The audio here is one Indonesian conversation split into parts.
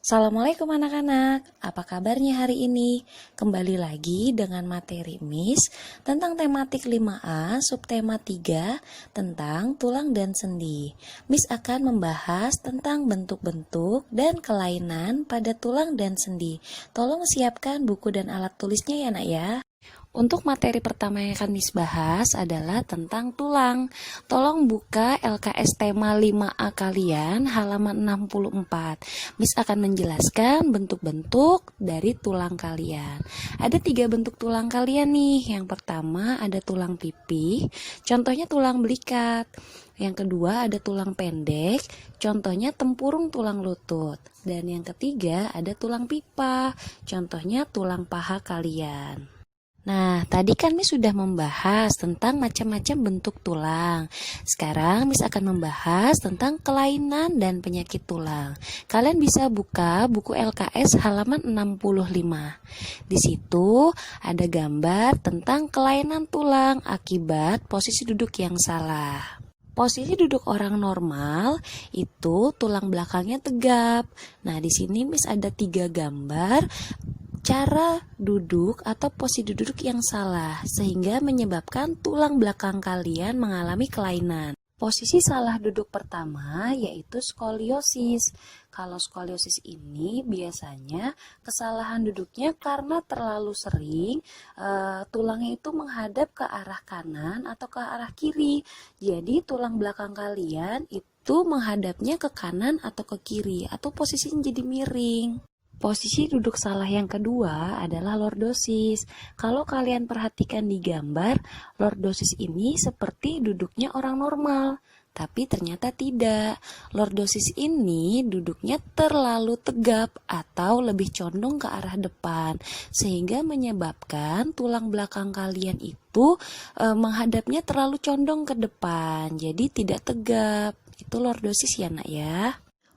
Assalamualaikum anak-anak, apa kabarnya hari ini? Kembali lagi dengan materi Miss tentang tematik 5A subtema 3 tentang tulang dan sendi. Miss akan membahas tentang bentuk-bentuk dan kelainan pada tulang dan sendi. Tolong siapkan buku dan alat tulisnya ya nak ya. Untuk materi pertama yang akan Miss bahas adalah tentang tulang. Tolong buka LKS tema 5A kalian halaman 64. Miss akan menjelaskan bentuk-bentuk dari tulang kalian. Ada 3 bentuk tulang kalian nih. Yang pertama ada tulang pipih, contohnya tulang belikat. Yang kedua ada tulang pendek, contohnya tempurung tulang lutut. Dan yang ketiga ada tulang pipa, contohnya tulang paha kalian. Nah, tadi kan Miss sudah membahas tentang macam-macam bentuk tulang. Sekarang Miss akan membahas tentang kelainan dan penyakit tulang. Kalian bisa buka buku LKS halaman 65. Di situ ada gambar tentang kelainan tulang akibat posisi duduk yang salah. Posisi duduk orang normal itu tulang belakangnya tegap. Nah, di sini Miss ada 3 gambar cara duduk atau posisi duduk yang salah sehingga menyebabkan tulang belakang kalian mengalami kelainan. Posisi salah duduk pertama yaitu skoliosis. Kalau skoliosis ini biasanya kesalahan duduknya karena terlalu sering tulangnya itu menghadap ke arah kanan atau ke arah kiri. Jadi tulang belakang kalian itu menghadapnya ke kanan atau ke kiri atau posisinya jadi miring. Posisi duduk salah yang kedua adalah lordosis. Kalau kalian perhatikan di gambar, lordosis ini seperti duduknya orang normal, tapi ternyata tidak. Lordosis ini duduknya terlalu tegap atau lebih condong ke arah depan, sehingga menyebabkan tulang belakang kalian itu menghadapnya terlalu condong ke depan, jadi tidak tegap. Itu lordosis ya nak ya.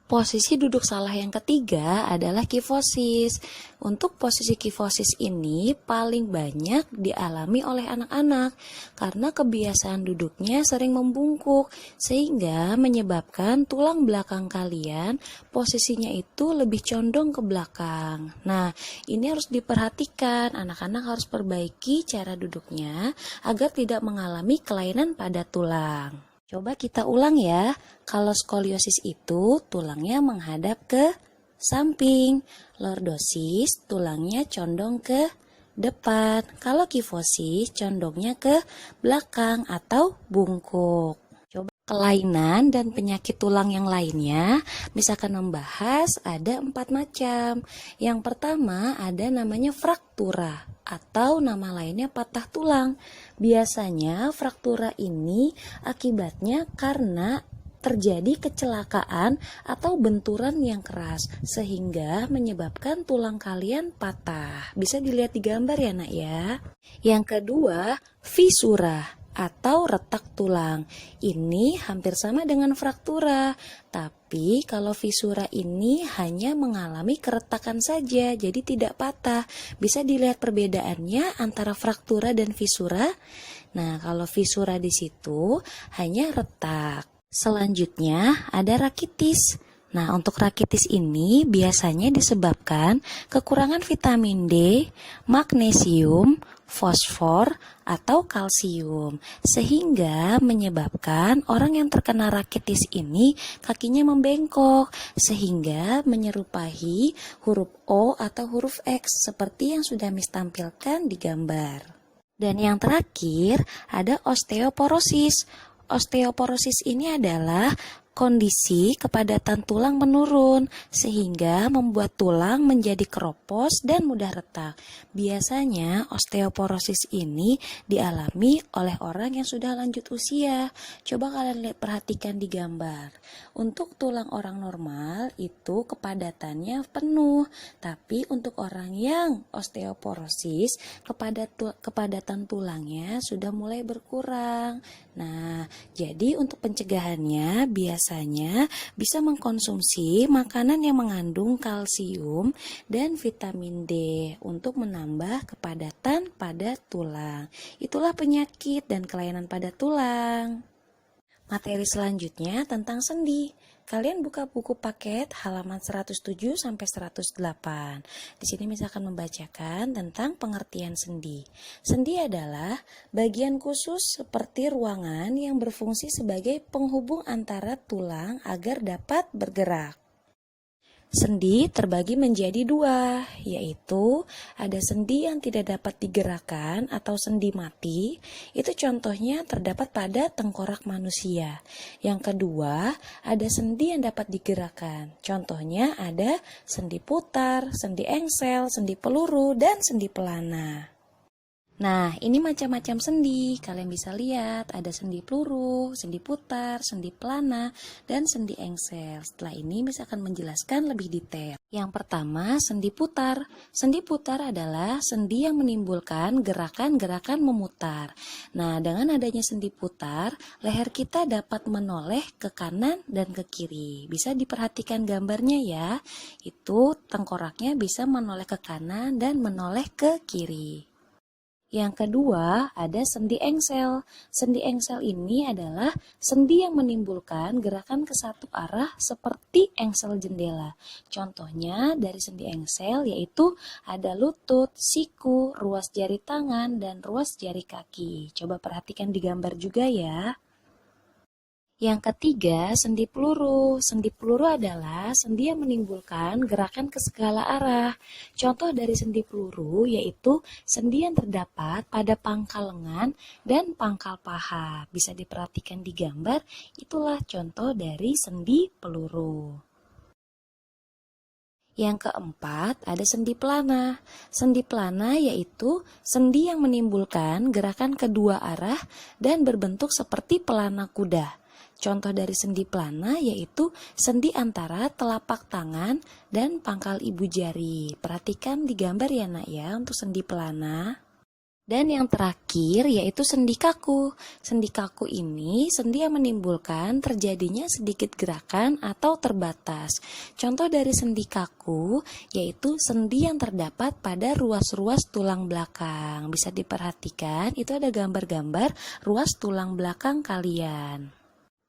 Posisi duduk salah yang ketiga adalah kifosis. Untuk posisi kifosis ini paling banyak dialami oleh anak-anak karena kebiasaan duduknya sering membungkuk sehingga menyebabkan tulang belakang kalian posisinya itu lebih condong ke belakang. Nah, ini harus diperhatikan, anak-anak harus perbaiki cara duduknya agar tidak mengalami kelainan pada tulang. Coba kita ulang ya, kalau skoliosis itu tulangnya menghadap ke samping, lordosis tulangnya condong ke depan, kalau kifosis condongnya ke belakang atau bungkuk. Coba kelainan dan penyakit tulang yang lainnya, misalkan membahas ada 4 macam. Yang pertama ada namanya fraktura atau nama lainnya patah tulang. Biasanya fraktura ini akibatnya karena terjadi kecelakaan atau benturan yang keras sehingga menyebabkan tulang kalian patah. Bisa dilihat di gambar ya nak ya. Yang kedua, fisura atau retak tulang. Ini hampir sama dengan fraktura, tapi kalau fisura ini hanya mengalami keretakan saja, jadi tidak patah. Bisa dilihat perbedaannya antara fraktura dan fisura. Nah, kalau fisura di situ hanya retak. Selanjutnya ada rakitis. Nah, untuk rakitis ini biasanya disebabkan kekurangan vitamin D, magnesium, fosfor, atau kalsium, sehingga menyebabkan orang yang terkena rakitis ini kakinya membengkok, sehingga menyerupai huruf O atau huruf X seperti yang sudah Miss tampilkan di gambar. Dan yang terakhir ada osteoporosis. Osteoporosis ini adalah kondisi kepadatan tulang menurun sehingga membuat tulang menjadi keropos dan mudah retak. Biasanya osteoporosis ini dialami oleh orang yang sudah lanjut usia. Coba kalian perhatikan di gambar. Untuk tulang orang normal itu kepadatannya penuh, tapi untuk orang yang osteoporosis kepadatan tulangnya sudah mulai berkurang. Nah, jadi untuk pencegahannya biasanya bisa mengkonsumsi makanan yang mengandung kalsium dan vitamin D untuk menambah kepadatan pada tulang. Itulah penyakit dan kelainan pada tulang. Materi selanjutnya tentang sendi. kalian buka buku paket halaman 107 sampai 108. Di sini misalkan membacakan tentang pengertian sendi. Sendi adalah bagian khusus seperti ruangan yang berfungsi sebagai penghubung antara tulang agar dapat bergerak. Sendi terbagi menjadi dua, yaitu ada sendi yang tidak dapat digerakkan atau sendi mati. Itu contohnya terdapat pada tengkorak manusia. Yang kedua, ada sendi yang dapat digerakkan. Contohnya ada sendi putar, sendi engsel, sendi peluru, dan sendi pelana. Nah, ini macam-macam sendi. Kalian bisa lihat ada sendi peluru, sendi putar, sendi pelana, dan sendi engsel. Setelah ini misalkan menjelaskan lebih detail. Yang pertama, sendi putar. Sendi putar adalah sendi yang menimbulkan gerakan-gerakan memutar. Nah, dengan adanya sendi putar, leher kita dapat menoleh ke kanan dan ke kiri. Bisa diperhatikan gambarnya ya. Itu tengkoraknya bisa menoleh ke kanan dan menoleh ke kiri. Yang kedua, ada sendi engsel. Sendi engsel ini adalah sendi yang menimbulkan gerakan ke satu arah seperti engsel jendela. Contohnya dari sendi engsel yaitu ada lutut, siku, ruas jari tangan, dan ruas jari kaki. Coba perhatikan di gambar juga ya. Yang ketiga, sendi peluru. Sendi peluru adalah sendi yang menimbulkan gerakan ke segala arah. Contoh dari sendi peluru yaitu sendi yang terdapat pada pangkal lengan dan pangkal paha. Bisa diperhatikan di gambar, itulah contoh dari sendi peluru. Yang keempat, ada sendi pelana. Sendi pelana yaitu sendi yang menimbulkan gerakan kedua arah dan berbentuk seperti pelana kuda. Contoh dari sendi pelana yaitu sendi antara telapak tangan dan pangkal ibu jari. Perhatikan di gambar ya nak ya untuk sendi pelana. Dan yang terakhir yaitu sendi kaku. Sendi kaku ini sendi yang menimbulkan terjadinya sedikit gerakan atau terbatas. Contoh dari sendi kaku yaitu sendi yang terdapat pada ruas-ruas tulang belakang. Bisa diperhatikan itu ada gambar-gambar ruas tulang belakang kalian.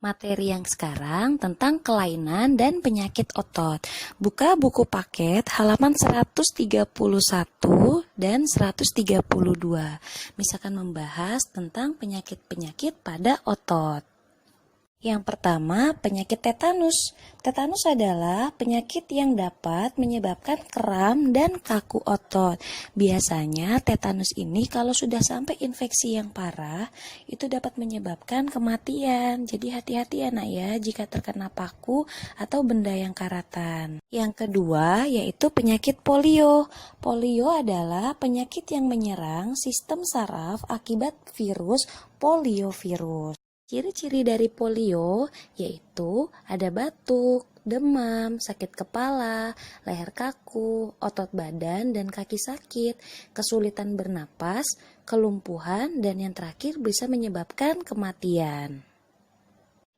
Materi yang sekarang tentang kelainan dan penyakit otot. Buka buku paket halaman 131 dan 132. Misalkan membahas tentang penyakit-penyakit pada otot. Yang pertama, penyakit tetanus. Tetanus adalah penyakit yang dapat menyebabkan kram dan kaku otot. Biasanya tetanus ini kalau sudah sampai infeksi yang parah, itu dapat menyebabkan kematian. Jadi hati-hati ya nak ya jika terkena paku atau benda yang karatan. Yang kedua, yaitu penyakit polio. Polio adalah penyakit yang menyerang sistem saraf akibat virus poliovirus. Ciri-ciri dari polio yaitu ada batuk, demam, sakit kepala, leher kaku, otot badan dan kaki sakit, kesulitan bernapas, kelumpuhan, dan yang terakhir bisa menyebabkan kematian.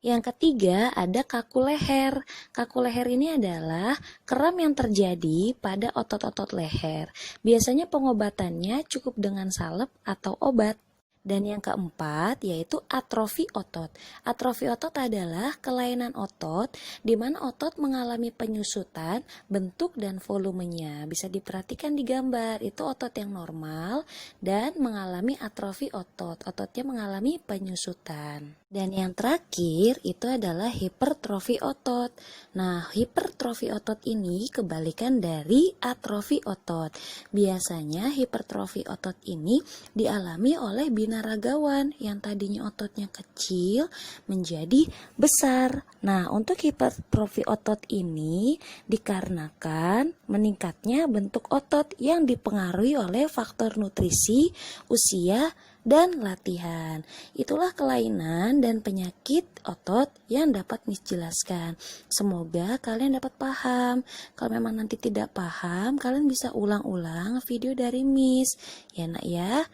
Yang ketiga ada kaku leher. Kaku leher ini adalah kram yang terjadi pada otot-otot leher. Biasanya pengobatannya cukup dengan salep atau obat. Dan yang keempat yaitu atrofi otot. Atrofi otot adalah kelainan otot di mana otot mengalami penyusutan bentuk dan volumenya. Bisa diperhatikan di gambar, itu otot yang normal dan mengalami atrofi otot. Ototnya mengalami penyusutan. Dan yang terakhir itu adalah hipertrofi otot. Nah, hipertrofi otot ini kebalikan dari atrofi otot. Biasanya hipertrofi otot ini dialami oleh binaragawan yang tadinya ototnya kecil menjadi besar. Nah, untuk hipertrofi otot ini dikarenakan meningkatnya bentuk otot yang dipengaruhi oleh faktor nutrisi, usia, dan latihan. Itulah kelainan dan penyakit otot yang dapat Miss jelaskan. Semoga kalian dapat paham. Kalau memang nanti tidak paham, kalian bisa ulang-ulang video dari Miss. Ya nak ya,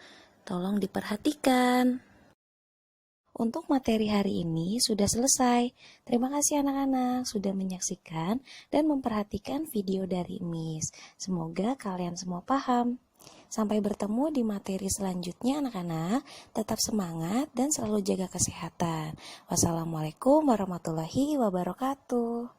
tolong diperhatikan. Untuk materi hari ini sudah selesai. Terima kasih anak-anak sudah menyaksikan dan memperhatikan video dari Miss. Semoga kalian semua paham. Sampai bertemu di materi selanjutnya anak-anak. Tetap semangat dan selalu jaga kesehatan. Wassalamualaikum warahmatullahi wabarakatuh.